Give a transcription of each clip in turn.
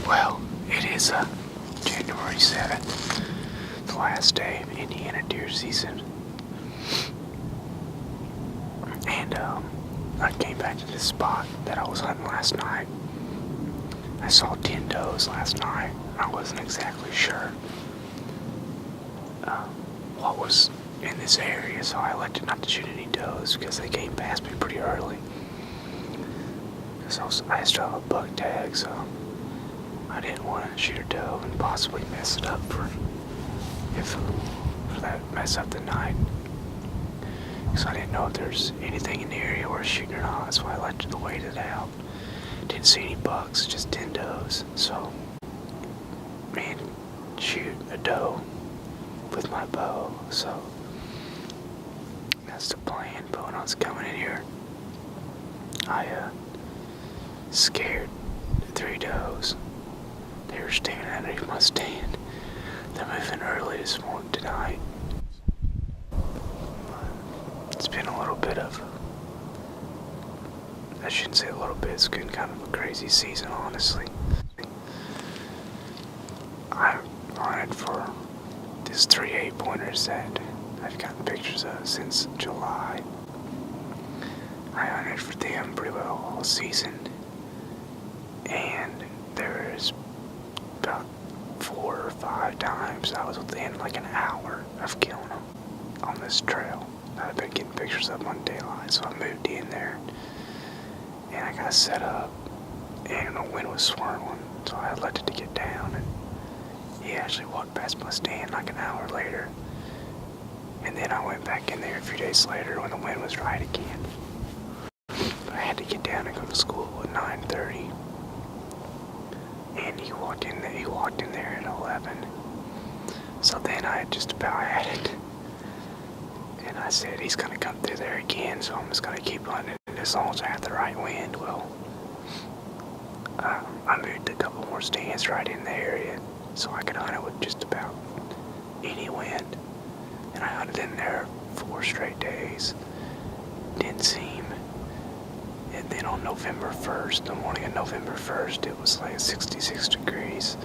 Well, it is January 7th, the last day of Indiana deer season. And I came back to this spot that I was hunting last night. I saw 10 does last night. I wasn't exactly sure what was in this area, so I elected not to shoot any does because they came past me pretty early. Because I still have a buck tag, so I didn't want to shoot a doe and possibly mess it up for that mess up the night. So I didn't know if there's anything in the area worth shooting or not, so I elected to wait it out. Didn't see any bucks, just 10 does. So, man, shoot a doe with my bow. So that's the plan. But when I was coming in here, I scared 3 does. They were standing underneath my stand. They're moving early this morning tonight. It's been a little bit of, I shouldn't say a little bit, it's been kind of a crazy season, honestly. I hunted for these 3 8-pointers that I've gotten pictures of since July. I hunted for them pretty well all season, and there's about 4 or 5 times I was within like an hour of killing them on this trail that I've been getting pictures of on daylight. So I moved in there and I got set up, and the wind was swirling, so I elected to get down, and he actually walked past my stand like an hour later. And then I went back in there a few days later when the wind was right again. But I had to get down and go to school at 9:30. And he walked in there at 11. So then I just about had it. And I said, he's gonna come through there again, so I'm just gonna keep hunting as long as I have the right wind. Well, I moved a couple more stands right in the area so I could hunt it with just about any wind. And I hunted in there 4 straight days. Didn't seem. And then on November 1st, the morning of November 1st, it was like 66 degrees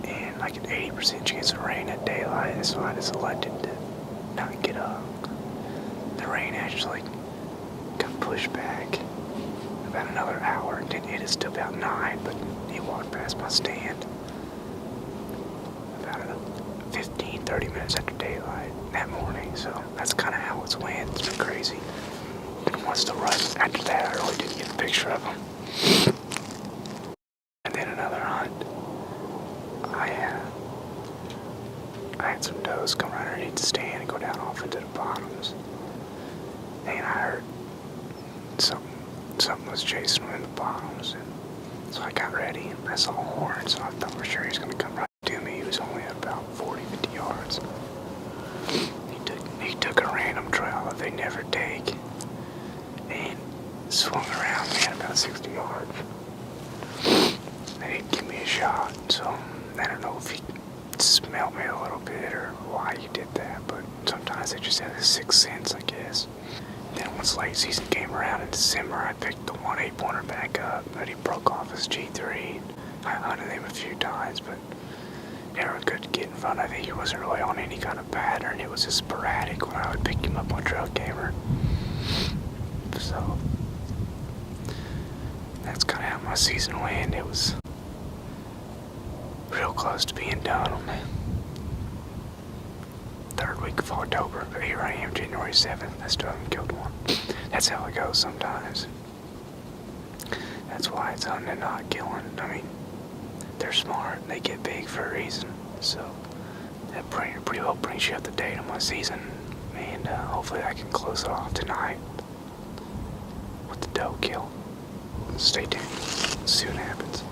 and like an 80% chance of rain at daylight, so I just elected to not get up. The rain actually got pushed back about another hour and didn't hit us till about 9, but he walked past my stand about 15-30 minutes after daylight that morning, so that's kind of how it's went. It's been crazy. And once the run after that, I really didn't get a picture of him. And then another hunt, I had some does come right underneath the stand and go down off into the bottoms. And I heard something was chasing them in the bottoms. And so I got ready and I saw a horn, so I thought for sure he was going to come right to me. He was only about 40-50 yards. He took a random trail that they never take and swung around me at about 60 yards. They didn't give me a shot, so I don't know if he smelled me a little bit or why he did that, but sometimes they just have this 6th sense, I guess. Then once late season came around in December, I picked the 1 8-pointer back up, but he broke off his G3. I hunted him a few times, but never could get in front of it. He wasn't really on any kind of pattern. It was just sporadic when I would pick him up on trail camera. So that's kind of how my season went. It was real close to being done on the 3rd week of October, but here I am, January 7th. I still haven't killed one. That's how it goes sometimes. That's why it's hunting and not killing. I mean, they're smart and they get big for a reason. So that pretty well brings you up to date on my season, and hopefully I can close it off tonight with the doe kill. Stay tuned. See what happens.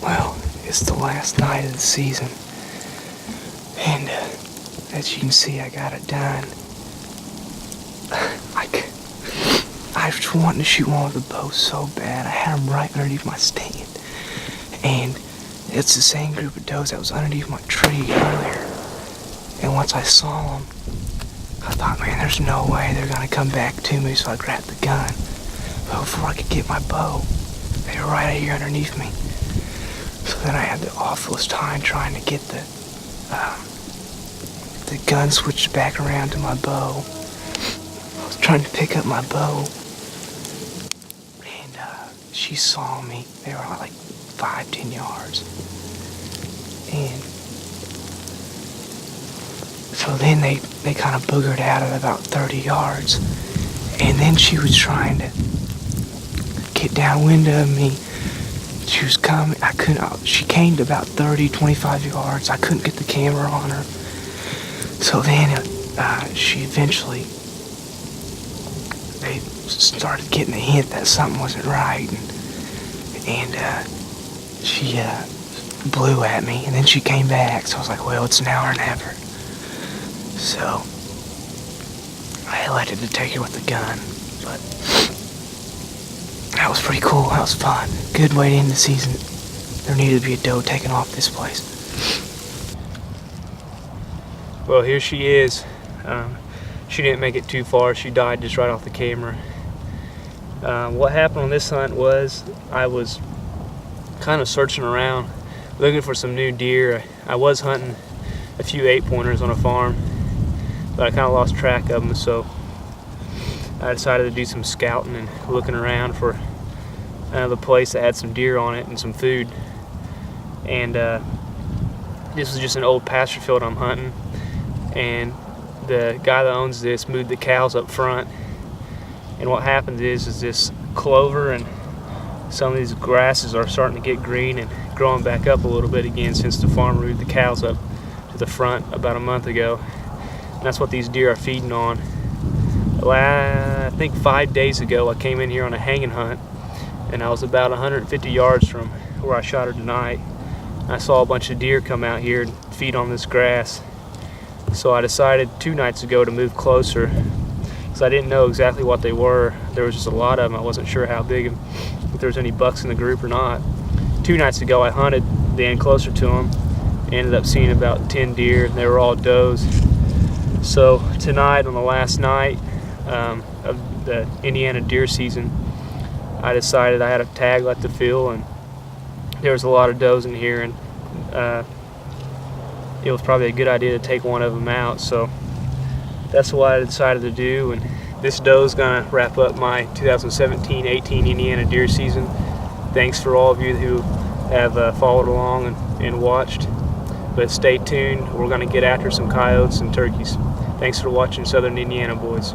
Well, it's the last night of the season, and as you can see, I got it done. I was wanting to shoot one with a bow so bad. I had them right underneath my stand, and it's the same group of does that was underneath my tree earlier. And once I saw them, I thought, man, there's no way they're gonna come back to me. So I grabbed the gun, but before I could get my bow, they were right here underneath me. So then I had the awfulest time trying to get the gun switched back around to my bow. I was trying to pick up my bow, and she saw me. They were like 5-10 yards, and so then they kind of boogered out at about 30 yards, and then she was trying to get downwind of me. She was coming. I couldn't. She came to about 25 yards. I couldn't get the camera on her. So then she eventually, they started getting a hint that something wasn't right, and she blew at me, and then she came back. So I was like, well, it's now or never. So I elected to take her with the gun, but that was pretty cool. That was fun. Good way to end the season. There needed to be a doe taken off this place. Well, here she is. She didn't make it too far. She died just right off the camera. What happened on this hunt was I was kind of searching around, looking for some new deer. I was hunting a few 8-pointers on a farm, but I kind of lost track of them, so I decided to do some scouting and looking around for another place that had some deer on it and some food. And this was just an old pasture field I'm hunting, and the guy that owns this moved the cows up front. And what happens is this clover and some of these grasses are starting to get green and growing back up a little bit again since the farmer moved the cows up to the front about a month ago. And that's what these deer are feeding on. I think 5 days ago I came in here on a hanging hunt, and I was about 150 yards from where I shot her tonight. I saw a bunch of deer come out here and feed on this grass. So I decided 2 nights ago to move closer, because I didn't know exactly what they were. There was just a lot of them. I wasn't sure how big, if there was any bucks in the group or not. 2 nights ago I hunted then closer to them, ended up seeing about 10 deer. They were all does. So tonight, on the last night of the Indiana deer season, I decided I had a tag left to fill, and there was a lot of does in here, and it was probably a good idea to take one of them out. So that's what I decided to do, and this doe is gonna wrap up my 2017-18 Indiana deer season. Thanks for all of you who have followed along and watched, but stay tuned. We're gonna get after some coyotes and turkeys. Thanks for watching Southern Indiana, boys.